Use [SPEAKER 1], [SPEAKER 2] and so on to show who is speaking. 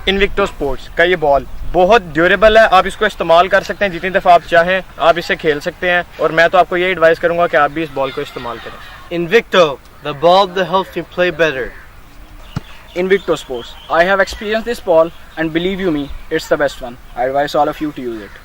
[SPEAKER 1] Invicto sports का ये ball बहुत ड्यूरेबल है, आप इसको इस्तेमाल कर सकते हैं जितनी दफ़ा आप चाहें, आप इसे खेल सकते हैं और मैं तो आपको ये एडवाइस करूंगा कि आप भी इस बॉल को इस्तेमाल करें।
[SPEAKER 2] Invicto, the ball that helps me play better.
[SPEAKER 3] Invicto Sports. I have experienced this ball and believe you me, it's the best one. I advise all of you to use it.